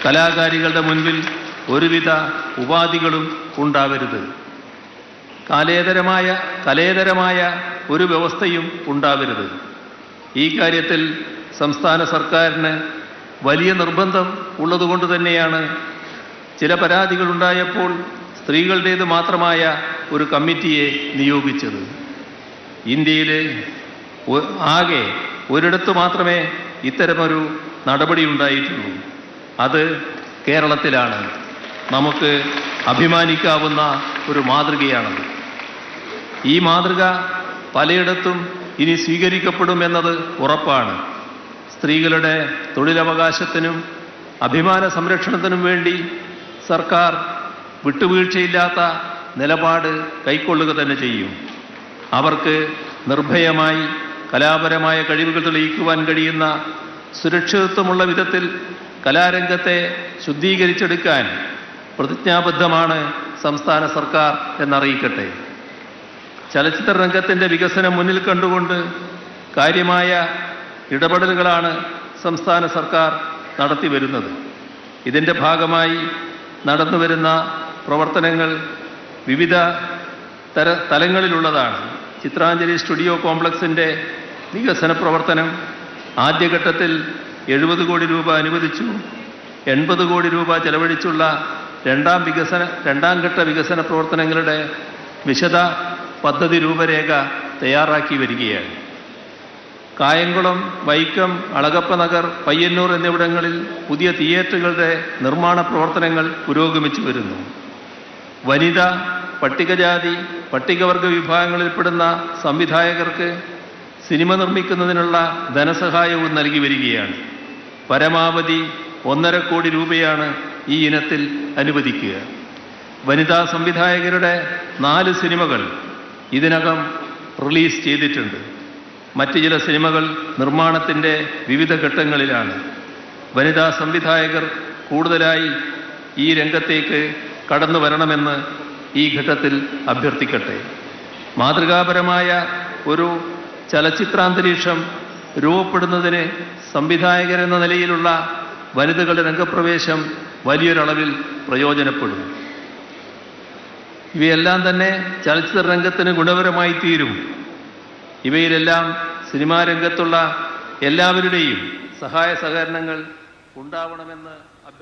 കലാകാരികളുടെ മുൻപിൽ ഒരുവിധ ഉപാധികളും ഉണ്ടാവരുത്. കലേതരമായ ഒരു വ്യവസ്ഥയും ഉണ്ടാവരുത്. ഈ കാര്യത്തിൽ സംസ്ഥാന സർക്കാരിന് വലിയ നിർബന്ധം ഉള്ളതുകൊണ്ട് തന്നെയാണ് ചില പരാതികളുണ്ടായപ്പോൾ സ്ത്രീകളുടേത് മാത്രമായ ഒരു കമ്മിറ്റിയെ നിയോഗിച്ചത്. ഇന്ത്യയിൽ ആകെ ഒരിടത്ത് മാത്രമേ ഇത്തരമൊരു നടപടി ഉണ്ടായിട്ടുള്ളൂ. അത് കേരളത്തിലാണ്. നമുക്ക് അഭിമാനിക്കാവുന്ന ഒരു മാതൃകയാണത്. ഈ മാതൃക പലയിടത്തും ഇനി സ്വീകരിക്കപ്പെടുമെന്നത് ഉറപ്പാണ്. സ്ത്രീകളുടെ തൊഴിലവകാശത്തിനും അഭിമാന സംരക്ഷണത്തിനും വേണ്ടി സർക്കാർ വിട്ടുവീഴ്ചയില്ലാത്ത നിലപാട് കൈക്കൊള്ളുക തന്നെ ചെയ്യും. അവർക്ക് നിർഭയമായി കലാപരമായ കഴിവുകൾ തെളിയിക്കുവാൻ കഴിയുന്ന സുരക്ഷിതത്വമുള്ള വിധത്തിൽ കലാരംഗത്തെ ശുദ്ധീകരിച്ചെടുക്കാൻ പ്രതിജ്ഞാബദ്ധമാണ് സംസ്ഥാന സർക്കാർ എന്നറിയിക്കട്ടെ. ചലച്ചിത്ര രംഗത്തിൻ്റെ വികസനം മുന്നിൽ കണ്ടുകൊണ്ട് കാര്യമായ ഇടപെടലുകളാണ് സംസ്ഥാന സർക്കാർ നടത്തി വരുന്നത്. ഇതിൻ്റെ ഭാഗമായി നടന്നുവരുന്ന പ്രവർത്തനങ്ങൾ വിവിധ തലങ്ങളിലുള്ളതാണ്. ചിത്രാഞ്ജലി സ്റ്റുഡിയോ കോംപ്ലക്സിൻ്റെ വികസന പ്രവർത്തനം ആദ്യഘട്ടത്തിൽ 70 കോടി രൂപ അനുവദിച്ചു. 80 കോടി രൂപ ചെലവഴിച്ചുള്ള രണ്ടാം ഘട്ട വികസന പ്രവർത്തനങ്ങളുടെ വിശദ പദ്ധതി രൂപരേഖ തയ്യാറാക്കി വരികയാണ്. കായംകുളം, വൈക്കം, അളഗപ്പ നഗർ, പയ്യന്നൂർ എന്നിവിടങ്ങളിൽ പുതിയ തിയേറ്ററുകളുടെ നിർമ്മാണ പ്രവർത്തനങ്ങൾ പുരോഗമിച്ചു വരുന്നു. വനിത, പട്ടികജാതി, പട്ടികവർഗ വിഭാഗങ്ങളിൽപ്പെടുന്ന സംവിധായകർക്ക് സിനിമ നിർമ്മിക്കുന്നതിനുള്ള ധനസഹായവും നൽകി വരികയാണ്. പരമാവധി 1.5 കോടി രൂപയാണ് ഈ ഇനത്തിൽ അനുവദിക്കുക. വനിതാ സംവിധായകരുടെ 4 സിനിമകൾ ഇതിനകം റിലീസ് ചെയ്തിട്ടുണ്ട്. മറ്റ് ചില സിനിമകൾ നിർമ്മാണത്തിൻ്റെ വിവിധ ഘട്ടങ്ങളിലാണ്. വനിതാ സംവിധായകർ കൂടുതലായി ഈ രംഗത്തേക്ക് കടന്നു വരണമെന്ന് ഈ ഘട്ടത്തിൽ അഭ്യർത്ഥിക്കട്ടെ. മാതൃകാപരമായ ഒരു ചലച്ചിത്രാന്തരീക്ഷം രൂപപ്പെടുന്നതിന് സംവിധായകരെന്ന നിലയിലുള്ള വനിതകളുടെ രംഗപ്രവേശം വലിയൊരളവിൽ പ്രയോജനപ്പെടും. ഇവയെല്ലാം തന്നെ ചലച്ചിത്ര രംഗത്തിന് ഗുണപരമായി തീരും. ഇവയിലെല്ലാം സിനിമാ രംഗത്തുള്ള എല്ലാവരുടെയും സഹായ സഹകരണങ്ങൾ ഉണ്ടാവണമെന്ന്